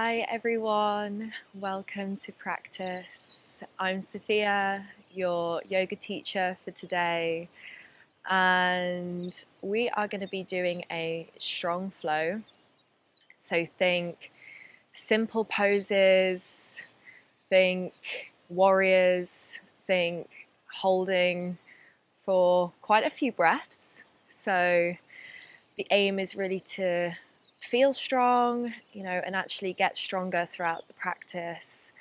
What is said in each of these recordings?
Hi everyone, welcome to practice. I'm Sophia, your yoga teacher for today, and we are going to be doing a strong flow. So think simple poses, think warriors, think holding for quite a few breaths. So the aim is really to feel strong, and actually get stronger throughout the practice.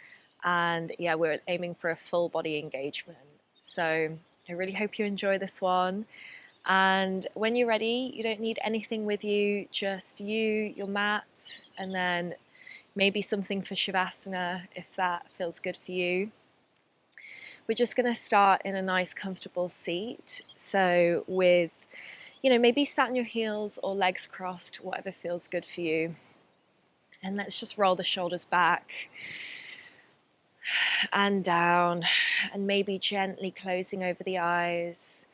And yeah, we're aiming for a full body engagement. So I really hope you enjoy this one. And when you're ready, you don't need anything with you, just you, your mat, and then maybe something for Savasana if that feels good for you. We're just going to start in a nice comfortable seat. So with maybe sat on your heels or legs crossed, whatever feels good for you. And let's just roll the shoulders back and down, and maybe gently closing over the eyes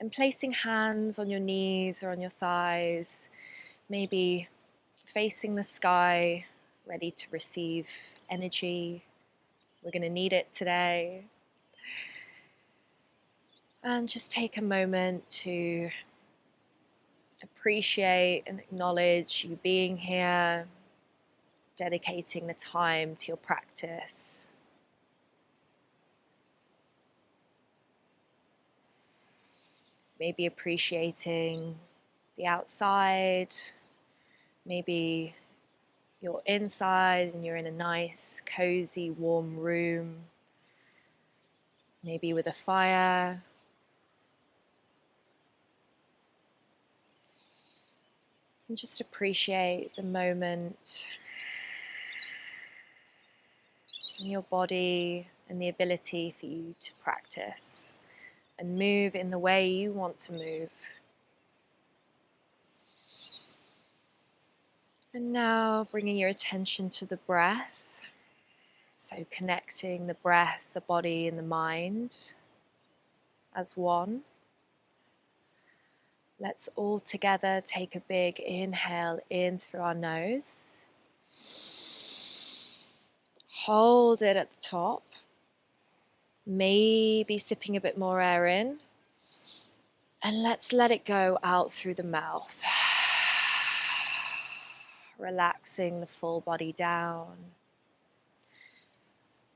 and placing hands on your knees or on your thighs, maybe facing the sky, ready to receive energy. We're going to need it today. And just take a moment to appreciate and acknowledge you being here, dedicating the time to your practice. Maybe appreciating the outside, maybe you're inside and you're in a nice, cozy, warm room, maybe with a fire. And just appreciate the moment in your body and the ability for you to practice and move in the way you want to move. And now bringing your attention to the breath. So connecting the breath, the body, and the mind as one. Let's all together take a big inhale in through our nose. Hold it at the top. Maybe sipping a bit more air in. And let's let it go out through the mouth. Relaxing the full body down.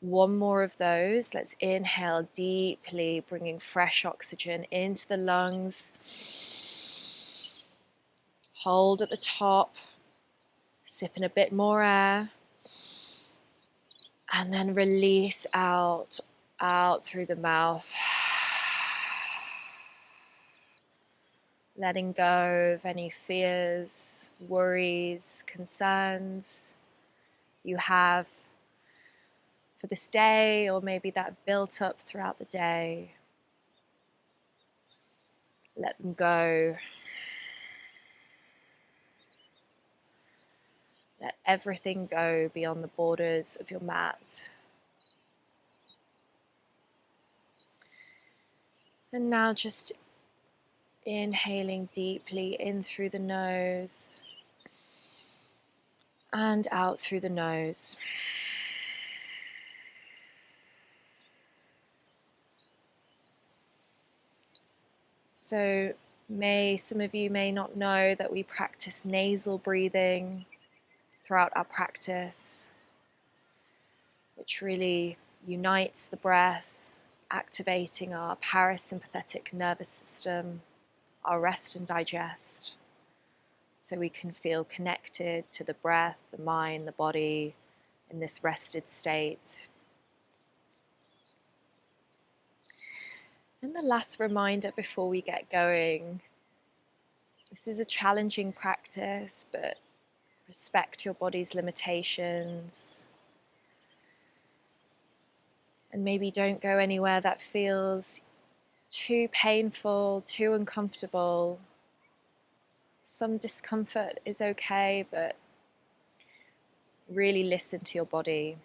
One more of those. Let's inhale deeply, bringing fresh oxygen into the lungs. Hold at the top, sipping a bit more air. And then release out through the mouth. Letting go of any fears, worries, concerns you have for this day, or maybe that have built up throughout the day. Let them go. Let everything go beyond the borders of your mat. And now just inhaling deeply in through the nose and out through the nose. So some of you may not know that we practice nasal breathing throughout our practice, which really unites the breath, activating our parasympathetic nervous system, our rest and digest, so we can feel connected to the breath, the mind, the body in this rested state. And the last reminder before we get going, this is a challenging practice, but respect your body's limitations. And maybe don't go anywhere that feels too painful, too uncomfortable. Some discomfort is okay, but really listen to your body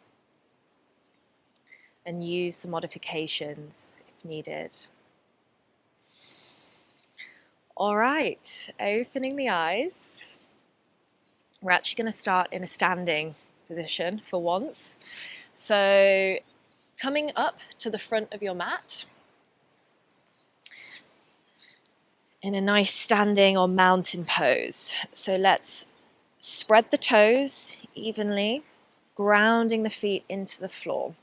and use some modifications if needed. All right, opening the eyes. We're actually going to start in a standing position for once. So coming up to the front of your mat in a nice standing or mountain pose. So let's spread the toes evenly, grounding the feet into the floor,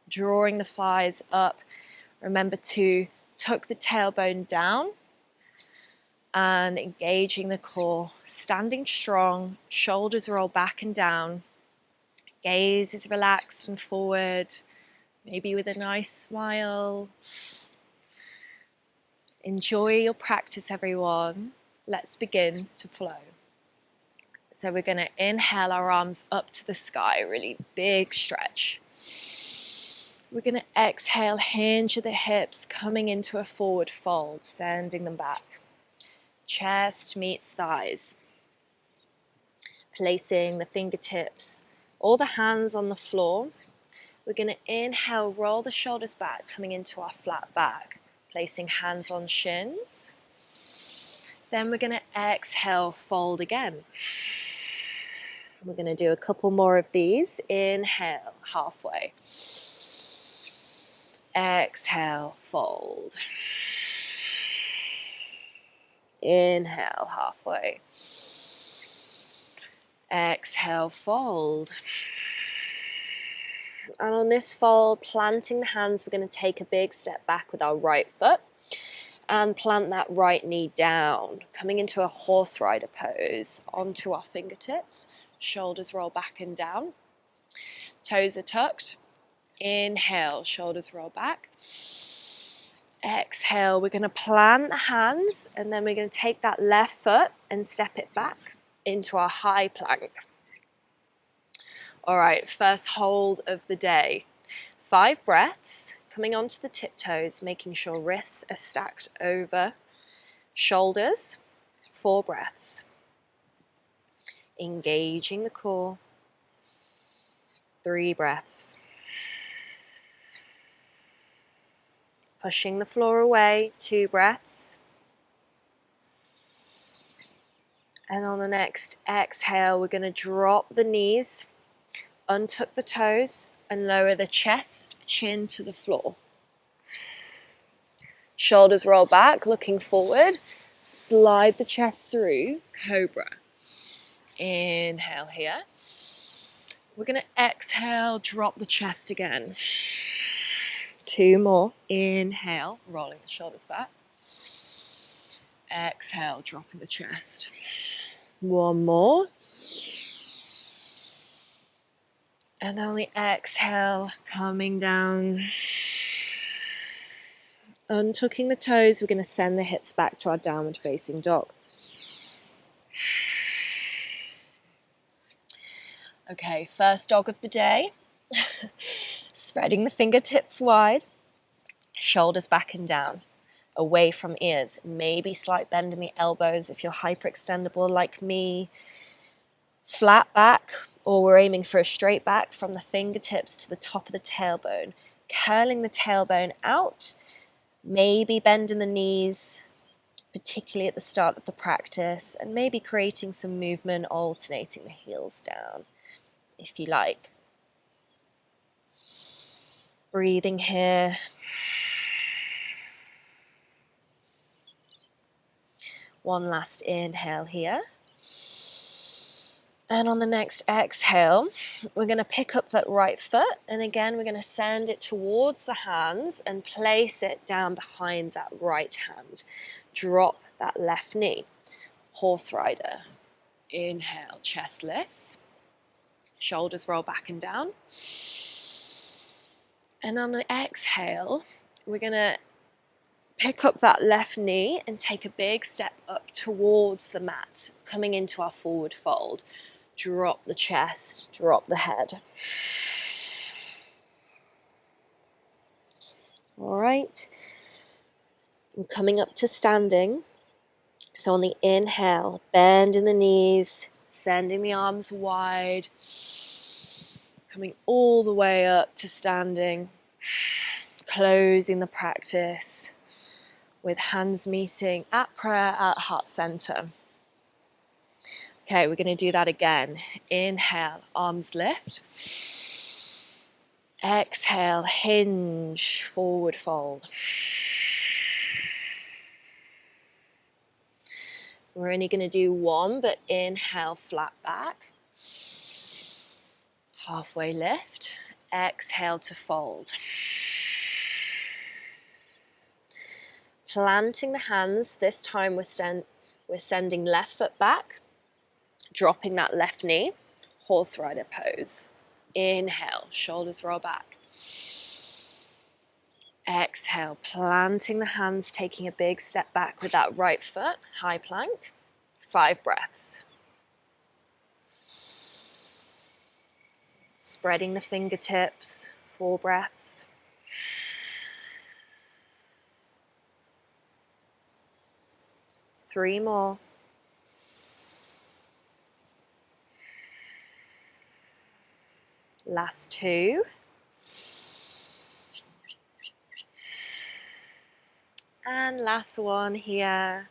drawing the thighs up. Remember to tuck the tailbone down and engaging the core, standing strong, shoulders roll back and down, gaze is relaxed and forward, maybe with a nice smile. Enjoy your practice, everyone. Let's begin to flow. So we're going to inhale our arms up to the sky, really big stretch. We're going to exhale, hinge at the hips, coming into a forward fold, sending them back. Chest meets thighs. Placing the fingertips, all the hands on the floor. We're going to inhale, roll the shoulders back, coming into our flat back. Placing hands on shins. Then we're going to exhale, fold again. We're going to do a couple more of these. Inhale, halfway. Exhale, fold. Inhale, halfway. Exhale, fold. And on this fold, planting the hands, we're going to take a big step back with our right foot and plant that right knee down, coming into a horse rider pose onto our fingertips. Shoulders roll back and down. Toes are tucked. Inhale, shoulders roll back. Exhale, we're going to plant the hands and then we're going to take that left foot and step it back into our high plank. All right, first hold of the day. 5 breaths, coming onto the tiptoes, making sure wrists are stacked over shoulders. 4 breaths. Engaging the core. 3 breaths. Pushing the floor away, 2 breaths. And on the next exhale, we're going to drop the knees, untuck the toes, and lower the chest, chin to the floor. Shoulders roll back, looking forward. Slide the chest through, cobra. Inhale here. We're going to exhale, drop the chest again. 2 more. Inhale, rolling the shoulders back. Exhale, dropping the chest. 1 more. And on the exhale, coming down. Untucking the toes, we're going to send the hips back to our downward facing dog. Okay, first dog of the day. Spreading the fingertips wide, shoulders back and down, away from ears. Maybe slight bend in the elbows if you're hyperextendable like me. Flat back, or we're aiming for a straight back from the fingertips to the top of the tailbone. Curling the tailbone out, maybe bending the knees, particularly at the start of the practice, and maybe creating some movement, alternating the heels down, if you like. Breathing here. One last inhale here. And on the next exhale, we're going to pick up that right foot. And again, we're going to send it towards the hands and place it down behind that right hand. Drop that left knee. Horse rider. Inhale, chest lifts. Shoulders roll back and down. And on the exhale, we're going to pick up that left knee and take a big step up towards the mat, coming into our forward fold. Drop the chest, drop the head. All right. We're coming up to standing. So on the inhale, bend in the knees, sending the arms wide, coming all the way up to standing, closing the practice with hands meeting at prayer at heart center. Okay, we're going to do that again. Inhale, arms lift. Exhale, hinge, forward fold. We're only going to do one, but inhale, flat back. Halfway lift. Exhale to fold. Planting the hands, this time we're sending left foot back, dropping that left knee, horse rider pose. Inhale, shoulders roll back. Exhale, planting the hands, taking a big step back with that right foot, high plank. 5 breaths. Spreading the fingertips, 4 breaths. Three more. Last 2. And last one here.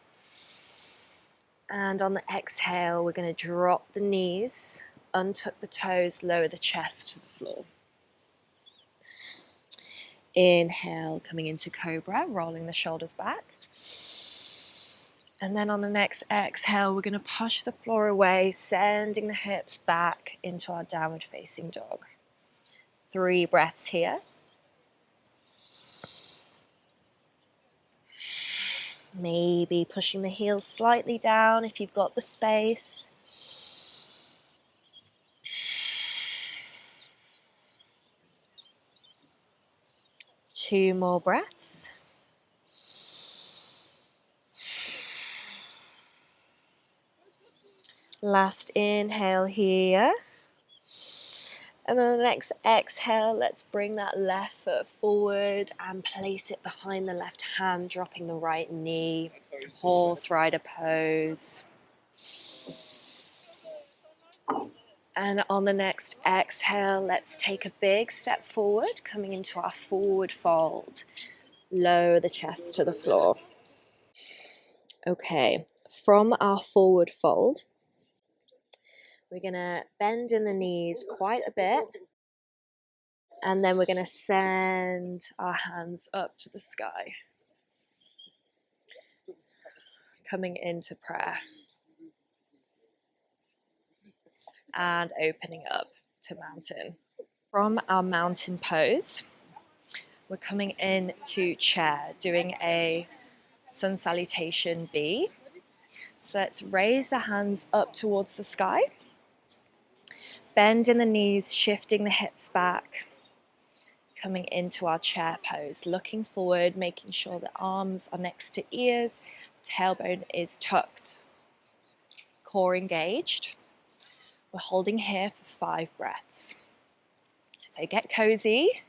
And on the exhale, we're going to drop the knees, untuck the toes, lower the chest to the floor. Inhale, coming into cobra, rolling the shoulders back. And then on the next exhale, we're going to push the floor away, sending the hips back into our downward facing dog. 3 breaths here. Maybe pushing the heels slightly down if you've got the space. Two more breaths. Last inhale here. And then the next exhale, let's bring that left foot forward and place it behind the left hand, dropping the right knee. Horse rider pose. And on the next exhale, let's take a big step forward, coming into our forward fold. Lower the chest to the floor. Okay, from our forward fold, we're going to bend in the knees quite a bit. And then we're going to send our hands up to the sky. Coming into prayer. And opening up to mountain. From our mountain pose, we're coming into chair, doing a sun salutation B. So let's raise the hands up towards the sky. Bend in the knees, shifting the hips back. Coming into our chair pose, looking forward, making sure the arms are next to ears, tailbone is tucked, core engaged. We're holding here for 5 breaths. So get cozy.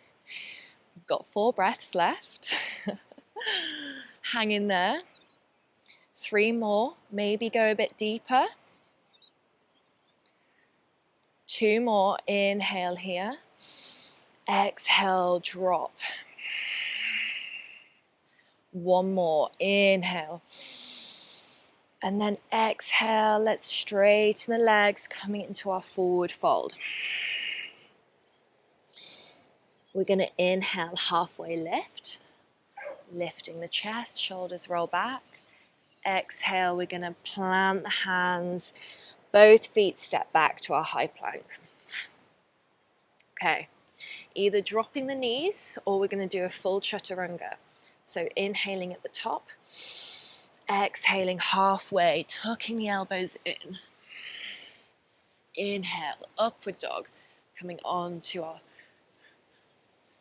We've got 4 breaths left. Hang in there. 3 more, maybe go a bit deeper. 2 more, inhale here. Exhale, drop. 1 more, inhale. And then exhale, let's straighten the legs, coming into our forward fold. We're going to inhale, halfway lift. Lifting the chest, shoulders roll back. Exhale, we're going to plant the hands, both feet step back to our high plank. Okay, either dropping the knees or we're going to do a full chaturanga. So inhaling at the top, exhaling halfway, tucking the elbows in. Inhale, upward dog, coming on to our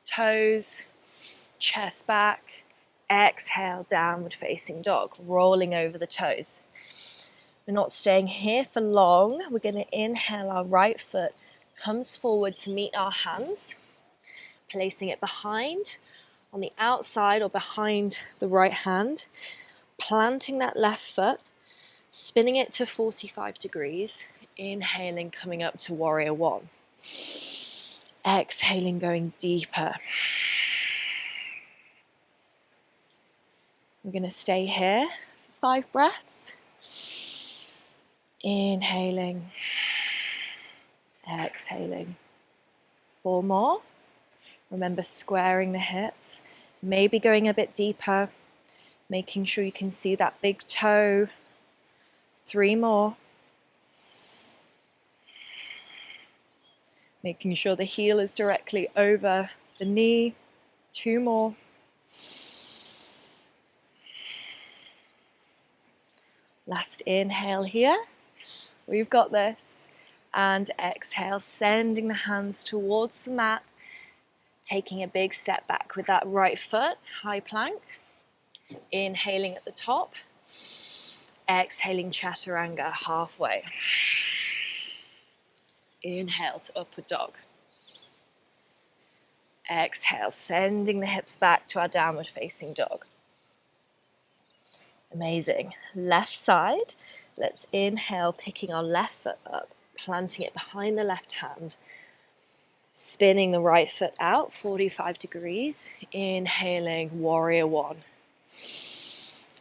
toes, chest back. Exhale, downward facing dog, rolling over the toes. We're not staying here for long. We're going to inhale, our right foot comes forward to meet our hands, placing it behind, on the outside or behind the right hand, planting that left foot, spinning it to 45 degrees, inhaling, coming up to warrior 1. Exhaling, going deeper. We're going to stay here for 5 breaths. Inhaling, exhaling. 4 more. Remember squaring the hips, maybe going a bit deeper, making sure you can see that big toe. 3 more. Making sure the heel is directly over the knee. 2 more. Last inhale here. We've got this. And exhale, sending the hands towards the mat. Taking a big step back with that right foot, high plank. Inhaling at the top. Exhaling chaturanga halfway. Inhale to upward dog. Exhale, sending the hips back to our downward facing dog. Amazing. Left side. Let's inhale, picking our left foot up, planting it behind the left hand. Spinning the right foot out, 45 degrees. Inhaling, warrior one.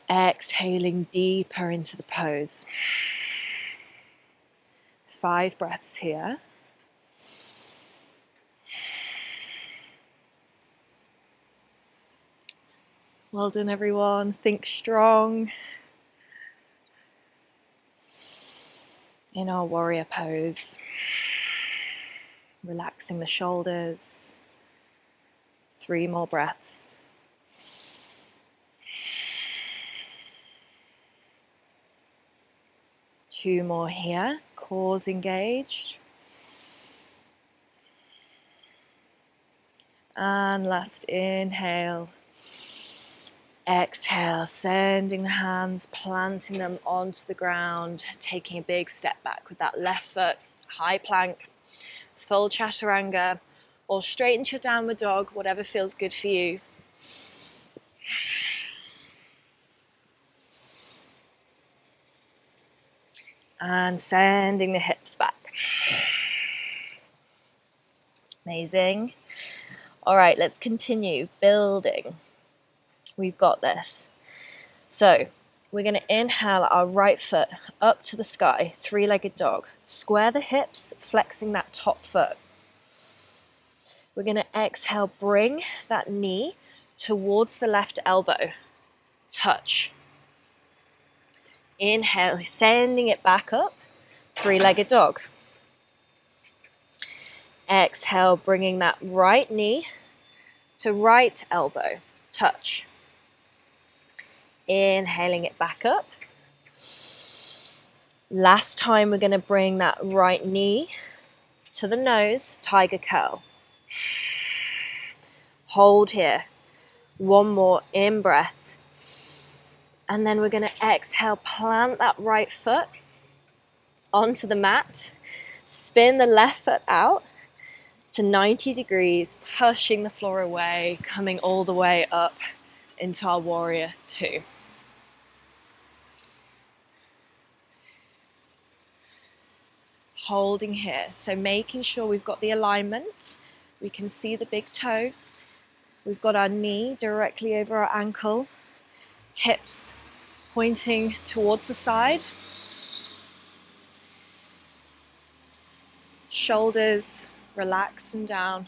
Exhaling deeper into the pose. 5 breaths here. Well done, everyone. Think strong. In our warrior pose. Relaxing the shoulders. 3 more breaths. Two more here. Cores engaged. And last inhale. Exhale, sending the hands, planting them onto the ground, taking a big step back with that left foot, high plank, full chaturanga, or straight into your downward dog, whatever feels good for you. And sending the hips back. Amazing. All right, let's continue building. We've got this. So we're going to inhale our right foot up to the sky, 3-legged dog. Square the hips, flexing that top foot. We're going to exhale, bring that knee towards the left elbow. Touch. Inhale, sending it back up, 3-legged dog. Exhale, bringing that right knee to right elbow. Touch. Inhaling it back up. Last time we're going to bring that right knee to the nose, tiger curl. Hold here. 1 more in breath. And then we're going to exhale, plant that right foot onto the mat. Spin the left foot out to 90 degrees, pushing the floor away, coming all the way up into our warrior two. Holding here, so making sure we've got the alignment. We can see the big toe. We've got our knee directly over our ankle, hips pointing towards the side, shoulders relaxed and down,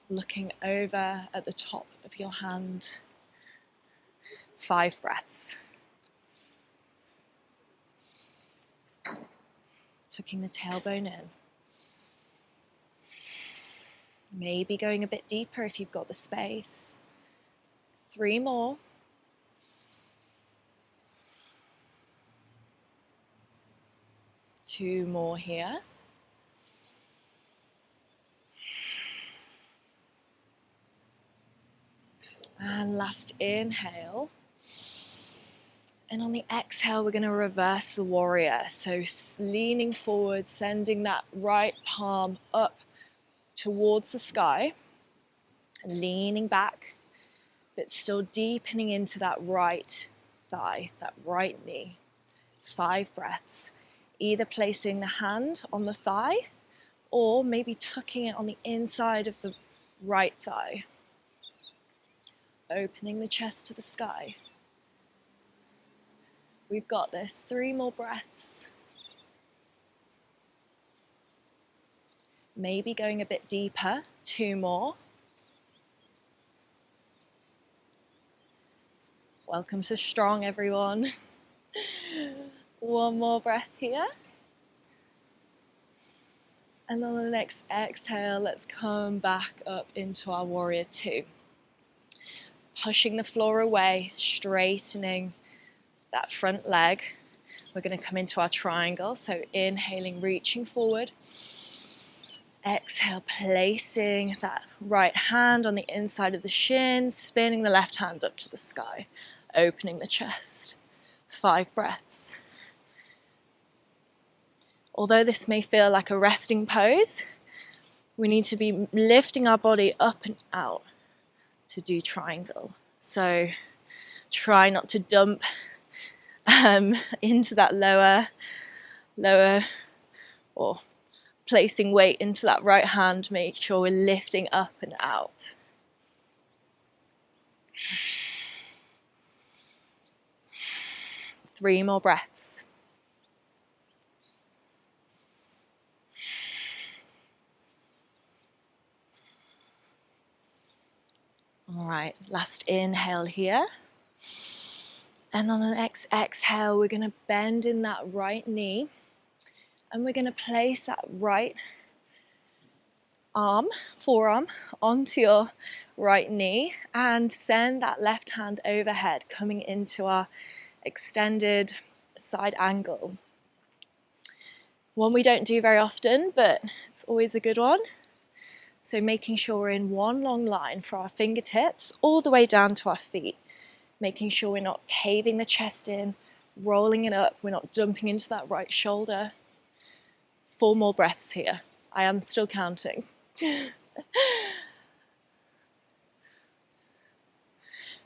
looking over at the top of your hand. 5 breaths. Tucking the tailbone in. Maybe going a bit deeper if you've got the space. 3 more. Two more here. And last inhale. And on the exhale, we're going to reverse the warrior. So leaning forward, sending that right palm up towards the sky. Leaning back, but still deepening into that right thigh, that right knee. 5 breaths. Either placing the hand on the thigh or maybe tucking it on the inside of the right thigh. Opening the chest to the sky. We've got this. 3 more breaths. Maybe going a bit deeper, 2 more. Welcome to strong, everyone. 1 more breath here. And on the next exhale, let's come back up into our warrior 2. Pushing the floor away, straightening that front leg. We're going to come into our triangle. So inhaling, reaching forward. Exhale, placing that right hand on the inside of the shins, spinning the left hand up to the sky, opening the chest. 5 breaths. Although this may feel like a resting pose, we need to be lifting our body up and out to do triangle. So try not to dump into that lower, or placing weight into that right hand. Make sure we're lifting up and out. Three more breaths. All right, last inhale here. And on the next exhale, we're going to bend in that right knee. And we're going to place that right forearm onto your right knee and send that left hand overhead, coming into our extended side angle. One we don't do very often, but it's always a good one. So making sure we're in one long line for our fingertips all the way down to our feet. Making sure we're not caving the chest in, rolling it up, we're not dumping into that right shoulder. 4 more breaths here. I am still counting.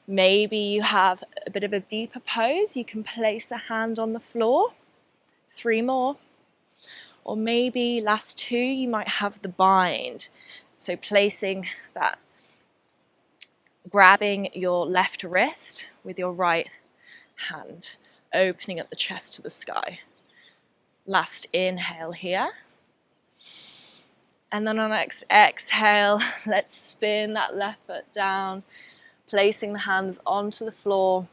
Maybe you have a bit of a deeper pose. You can place a hand on the floor. 3 more. Or maybe last 2, you might have the bind. So placing that, grabbing your left wrist with your right hand, opening up the chest to the sky. Last inhale here. And then on next exhale, let's spin that left foot down, placing the hands onto the floor.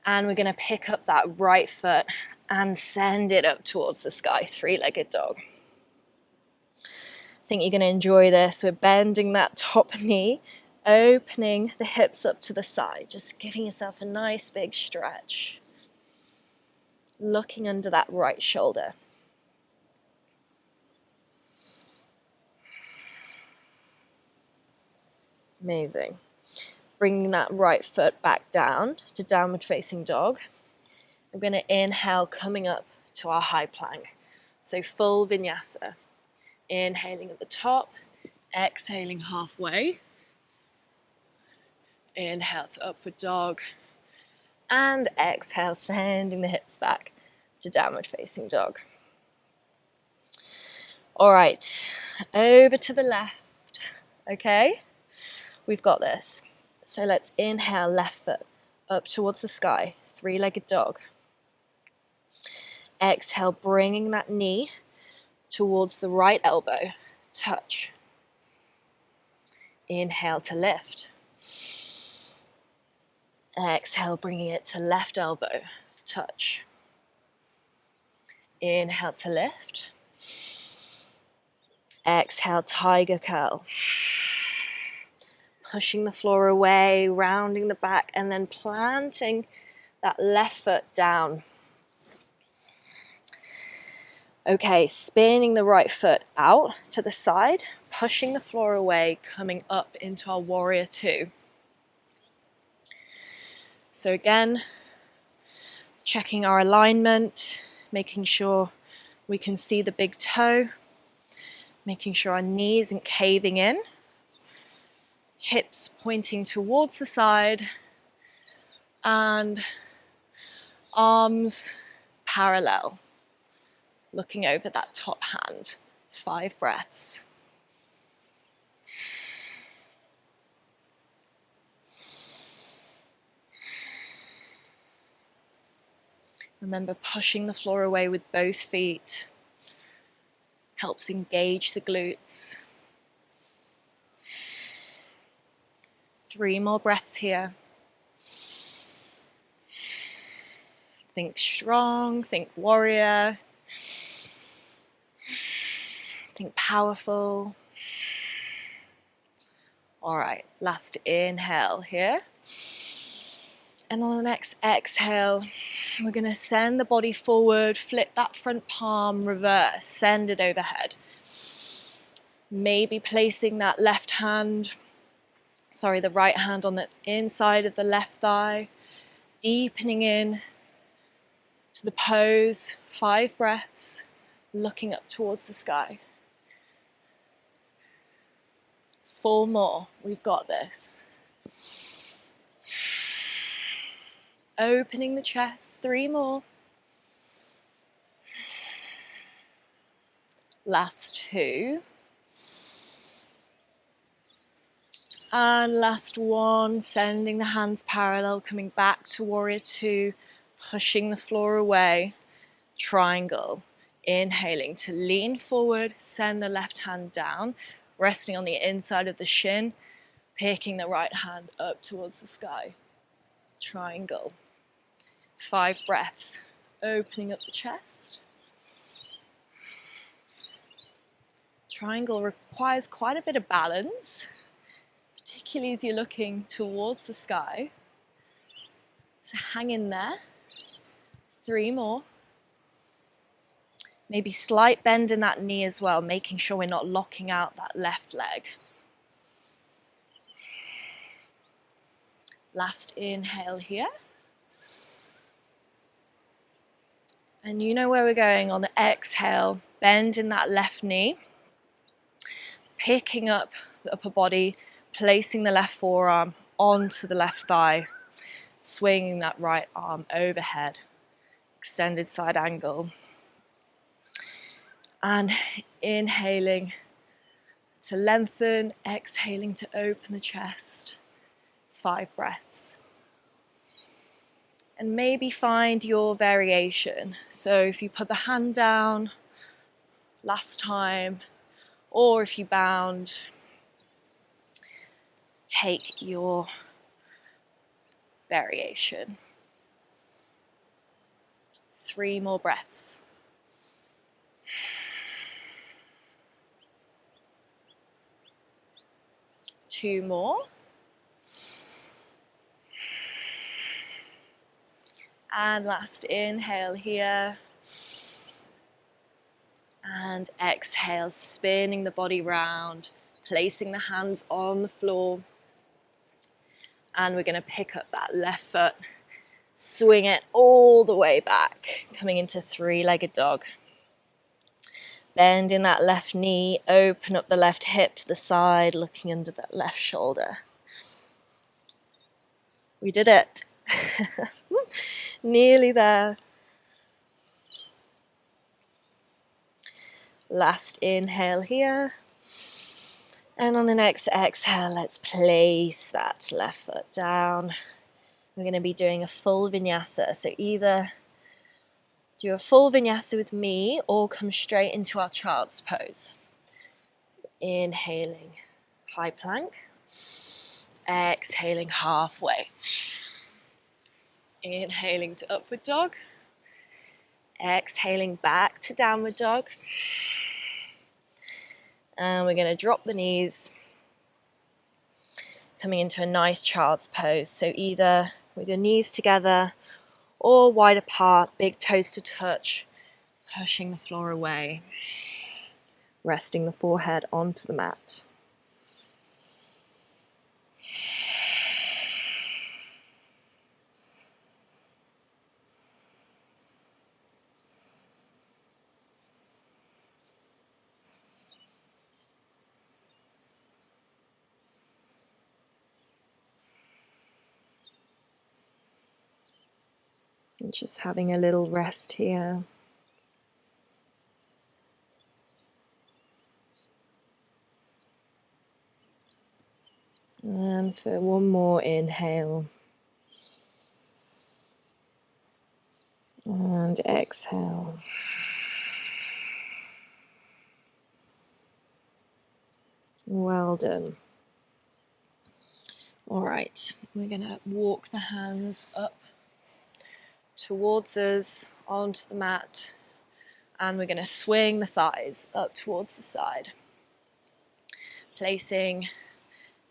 And we're going to pick up that right foot and send it up towards the sky, 3-legged dog. I think you're going to enjoy this. We're bending that top knee, opening the hips up to the side, just giving yourself a nice big stretch. Looking under that right shoulder. Amazing. Bringing that right foot back down to downward facing dog. We're going to inhale, coming up to our high plank. So full vinyasa. Inhaling at the top, exhaling halfway. Inhale to upward dog. And exhale, sending the hips back to downward facing dog. All right, over to the left. Okay, we've got this. So let's inhale, left foot up towards the sky, 3-legged dog. Exhale, bringing that knee towards the right elbow, touch. Inhale to lift. Exhale, bringing it to left elbow, touch. Inhale to lift. Exhale, tiger curl. Pushing the floor away, rounding the back, and then planting that left foot down. Okay, spinning the right foot out to the side, pushing the floor away, coming up into our warrior 2. So again, checking our alignment, making sure we can see the big toe, making sure our knee isn't caving in. Hips pointing towards the side and arms parallel, looking over that top hand. 5 breaths. Remember pushing the floor away with both feet. Helps engage the glutes. 3 more breaths here. Think strong, think warrior, think powerful. All right, last inhale here. And on the next exhale, we're going to send the body forward, flip that front palm, reverse, send it overhead. Maybe placing that the right hand on the inside of the left thigh, deepening in to the pose, 5 breaths, looking up towards the sky. 4 more, we've got this. Opening the chest, 3 more. Last 2. And last 1, sending the hands parallel, coming back to warrior 2, pushing the floor away, triangle. Inhaling to lean forward, send the left hand down, resting on the inside of the shin, picking the right hand up towards the sky. Triangle. 5 breaths, opening up the chest. Triangle requires quite a bit of balance, particularly as you're looking towards the sky. So hang in there. 3 more. Maybe slight bend in that knee as well, making sure we're not locking out that left leg. Last inhale here. And you know where we're going on the exhale. Bend in that left knee. Picking up the upper body, placing the left forearm onto the left thigh. Swinging that right arm overhead. Extended side angle. And inhaling to lengthen, exhaling to open the chest. 5 breaths. And maybe find your variation. So if you put the hand down last time, or if you bound, take your variation. 3 more breaths. 2 more. And last inhale here. And exhale, spinning the body round, placing the hands on the floor. And we're going to pick up that left foot, swing it all the way back, coming into 3-legged dog. Bend in that left knee, open up the left hip to the side, looking under that left shoulder. We did it. Nearly there. Last inhale here. And on the next exhale, let's place that left foot down. We're going to be doing a full vinyasa. So either do a full vinyasa with me or come straight into our child's pose. Inhaling, high plank. Exhaling halfway. Inhaling to upward dog. Exhaling back to downward dog. And we're going to drop the knees. Coming into a nice child's pose. So either with your knees together or wide apart, big toes to touch, pushing the floor away. Resting the forehead onto the mat. And just having a little rest here. And for one more inhale. And exhale. Well done. All right, we're going to walk the hands up towards us onto the mat, and we're going to swing the thighs up towards the side, placing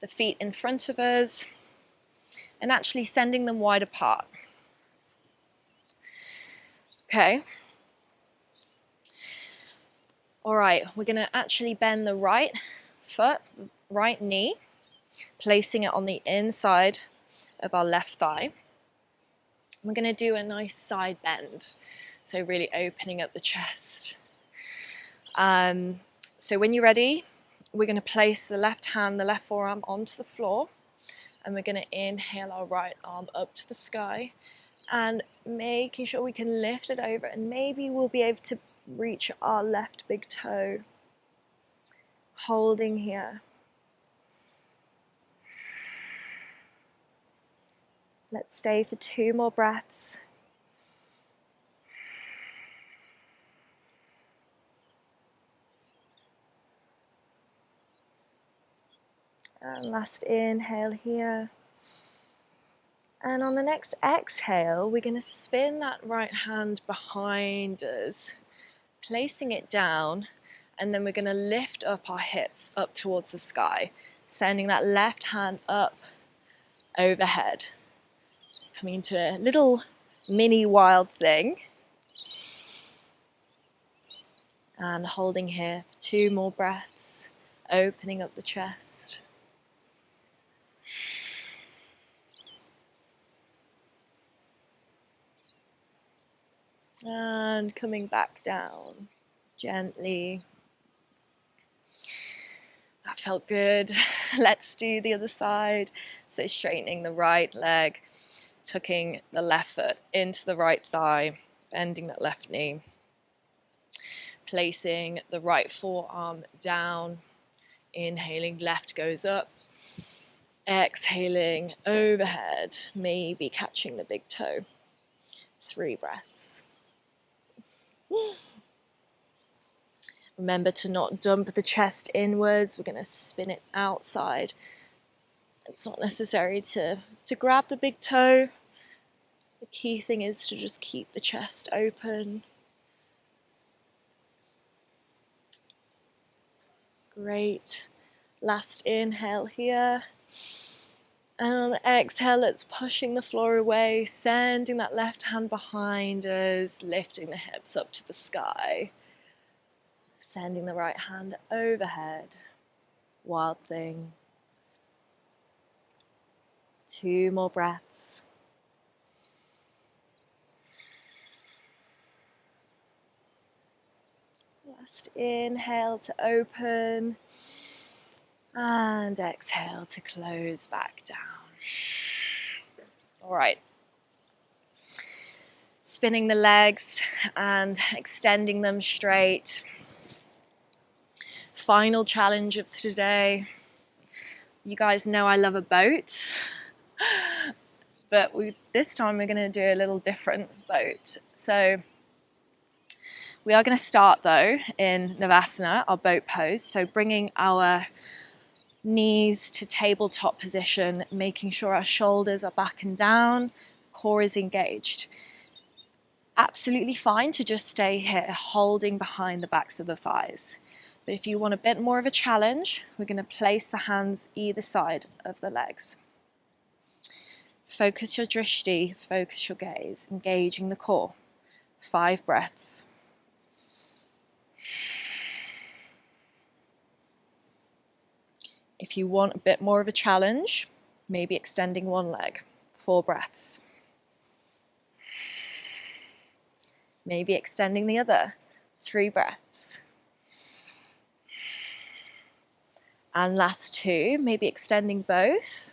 the feet in front of us and actually sending them wide apart. Okay. All right, we're going to actually bend the right foot, right knee, placing it on the inside of our left thigh. We're going to do a nice side bend, so really opening up the chest. So when you're ready, we're going to place the left hand, the left forearm onto the floor, and we're going to inhale our right arm up to the sky and making sure we can lift it over, and maybe we'll be able to reach our left big toe. Holding here. Let's stay for 2 more breaths. And last inhale here. And on the next exhale, we're going to spin that right hand behind us, placing it down, and then we're going to lift up our hips up towards the sky, sending that left hand up overhead, coming into a little mini wild thing. And holding here, 2 more breaths, opening up the chest. And coming back down gently. That felt good. Let's do the other side. So straightening the right leg, tucking the left foot into the right thigh, bending that left knee, placing the right forearm down, inhaling, left goes up, exhaling overhead, maybe catching the big toe. 3 breaths. Remember to not dump the chest inwards. We're going to spin it outside. It's not necessary to grab the big toe. The key thing is to just keep the chest open. Great. Last inhale here. And on the exhale, it's pushing the floor away, sending that left hand behind us, lifting the hips up to the sky. Sending the right hand overhead. Wild thing. 2 more breaths. Last inhale to open. And exhale to close back down. All right. Spinning the legs and extending them straight. Final challenge of today. You guys know I love a boat, but this time we're going to do a little different boat. So we are going to start though in Savasana, our boat pose. So bringing our knees to tabletop position, making sure our shoulders are back and down, core is engaged. Absolutely fine to just stay here, holding behind the backs of the thighs. But if you want a bit more of a challenge, we're going to place the hands either side of the legs. Focus your drishti, focus your gaze, engaging the core. 5 breaths. If you want a bit more of a challenge, maybe extending one leg. 4 breaths. Maybe extending the other. 3 breaths. And last 2, maybe extending both.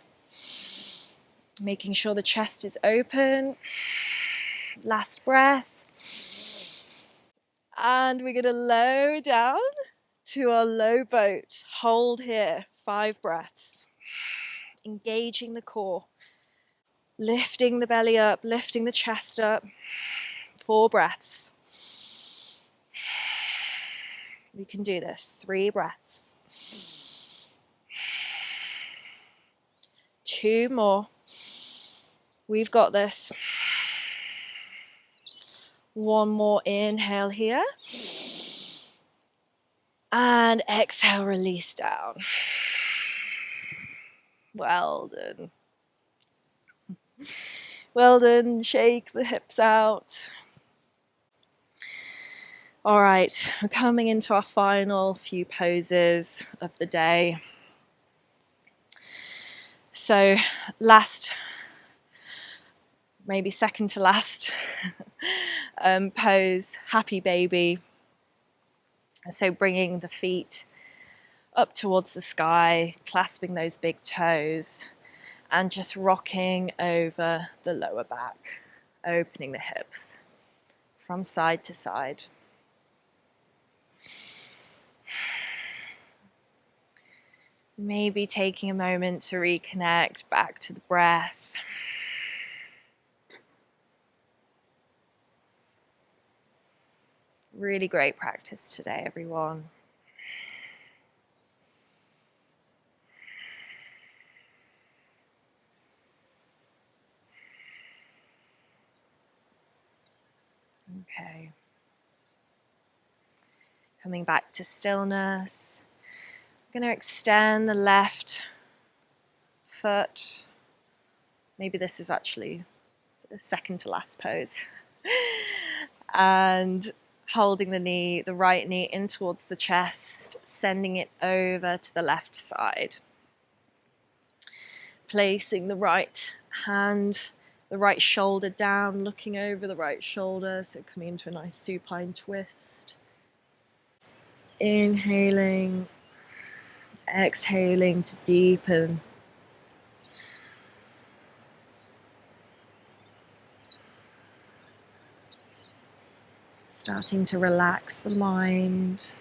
Making sure the chest is open. Last breath. And we're going to lower down to our low boat. Hold here. 5 breaths. Engaging the core. Lifting the belly up, lifting the chest up. 4 breaths. We can do this. 3 breaths. 2 more. We've got this. 1 more inhale here. And exhale, release down. Well done. Well done. Shake the hips out. All right, we're coming into our final few poses of the day. So last, maybe second to last pose, happy baby. So bringing the feet up towards the sky, clasping those big toes, and just rocking over the lower back, opening the hips from side to side. Maybe taking a moment to reconnect back to the breath. Really great practice today, everyone. Okay. Coming back to stillness. I'm going to extend the left foot. Maybe this is actually the second to last pose. And holding the right knee in towards the chest, sending it over to the left side. Placing the right hand, the right shoulder down, looking over the right shoulder, so coming into a nice supine twist. Inhaling, exhaling to deepen. Starting to relax the mind.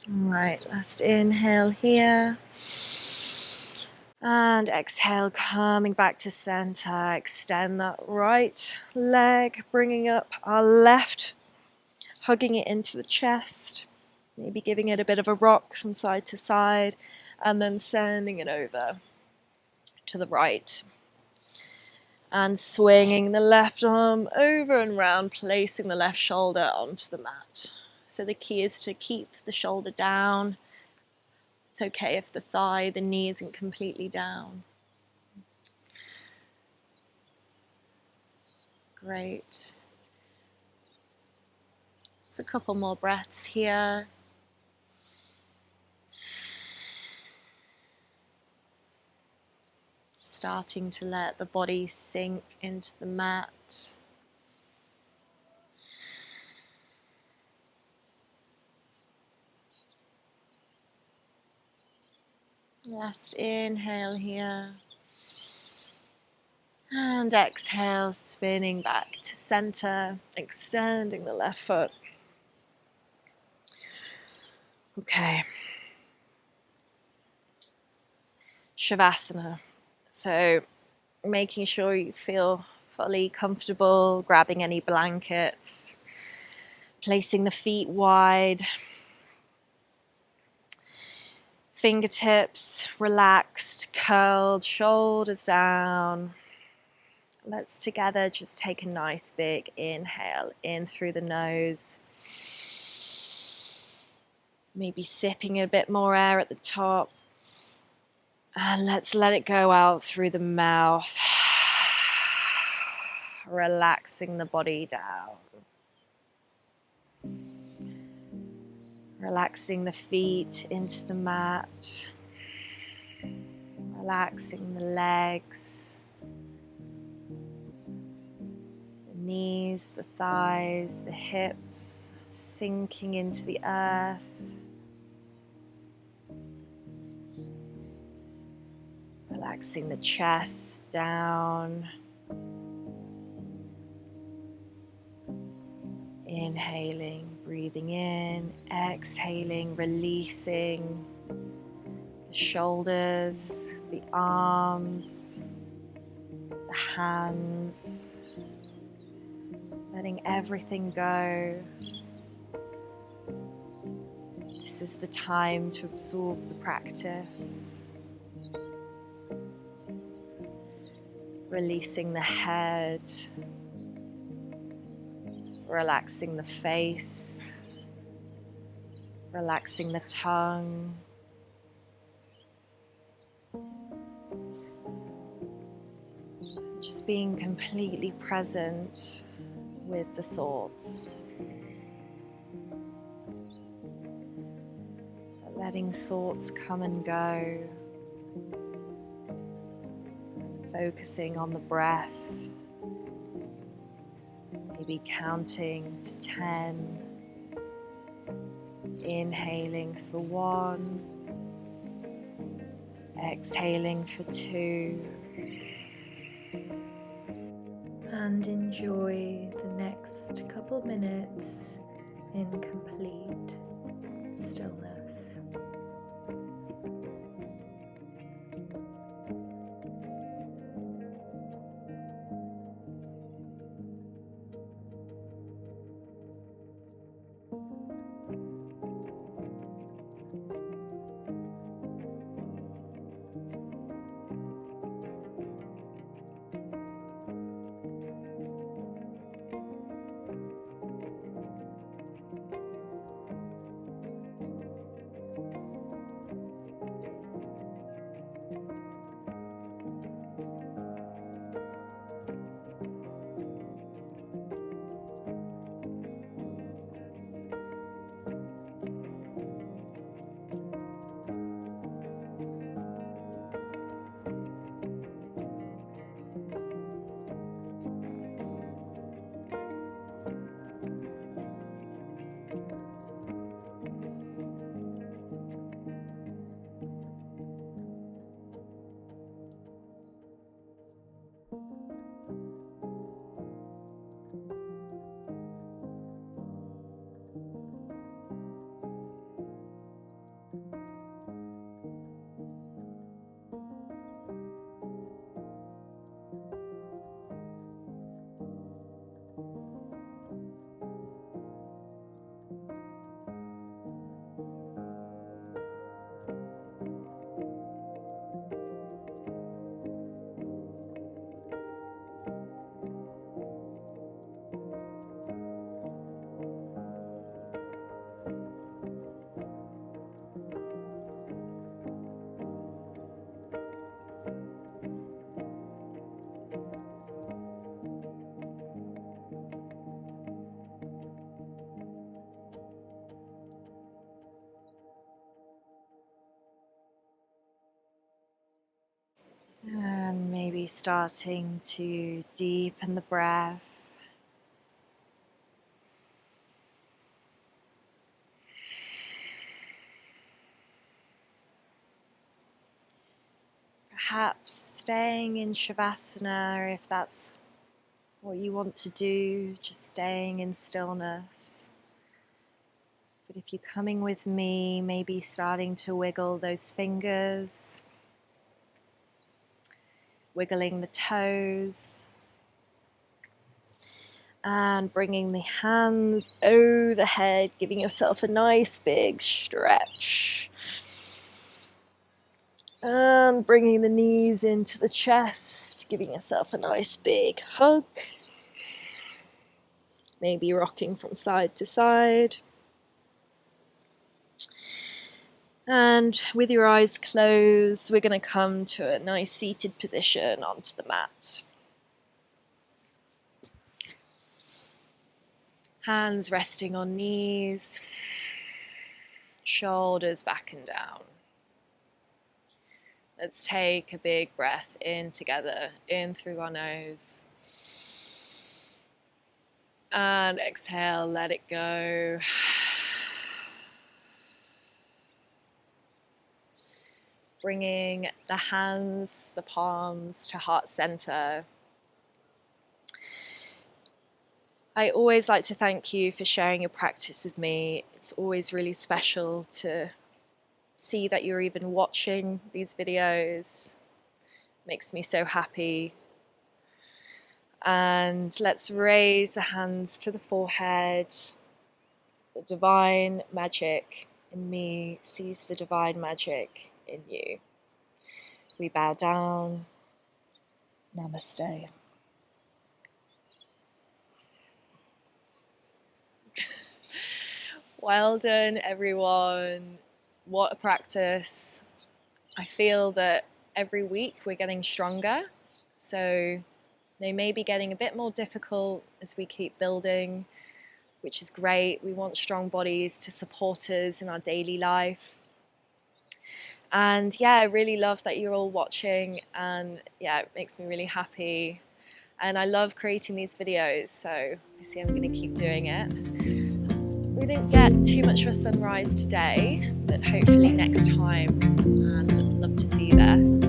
All right, last inhale here. And exhale, coming back to center. Extend that right leg, bringing up our left, hugging it into the chest. Maybe giving it a bit of a rock from side to side, and then sending it over to the right. And swinging the left arm over and round, placing the left shoulder onto the mat. So the key is to keep the shoulder down. It's okay if the knee isn't completely down. Great. Just a couple more breaths here. Starting to let the body sink into the mat. Last inhale here. And exhale, spinning back to center, extending the left foot. Okay. Savasana. So making sure you feel fully comfortable, grabbing any blankets, placing the feet wide, fingertips relaxed, curled, shoulders down. Let's together just take a nice big inhale in through the nose. Maybe sipping a bit more air at the top. And let's let it go out through the mouth. Relaxing the body down. Relaxing the feet into the mat. Relaxing the legs. The knees, the thighs, the hips, sinking into the earth. Relaxing the chest down. Inhaling, breathing in, exhaling, releasing. the shoulders, the arms, the hands, letting everything go. This is the time to absorb the practice. Releasing the head, relaxing the face, relaxing the tongue. Just being completely present with the thoughts. Letting thoughts come and go. Focusing on the breath. Maybe counting to 10. Inhaling for 1. Exhaling for 2. And enjoy the next couple minutes in complete stillness. And maybe starting to deepen the breath. Perhaps staying in Savasana if that's what you want to do, just staying in stillness. But if you're coming with me, maybe starting to wiggle those fingers, wiggling the toes, and bringing the hands overhead, giving yourself a nice big stretch. And bringing the knees into the chest, giving yourself a nice big hug. Maybe rocking from side to side. And with your eyes closed, we're going to come to a nice seated position onto the mat. Hands resting on knees, shoulders back and down. Let's take a big breath in together, in through our nose. And exhale, let it go. Bringing the hands, the palms to heart center. I always like to thank you for sharing your practice with me. It's always really special to see that you're even watching these videos. Makes me so happy. And let's raise the hands to the forehead. The divine magic in me sees the divine magic in you. We bow down. Namaste. Well done, everyone. What a practice. I feel that every week we're getting stronger. So they may be getting a bit more difficult as we keep building, which is great. We want strong bodies to support us in our daily life. And yeah, I really love that you're all watching, and yeah, it makes me really happy. And I love creating these videos, so obviously I'm going to keep doing it. We didn't get too much of a sunrise today, but hopefully next time, and I'd love to see you there.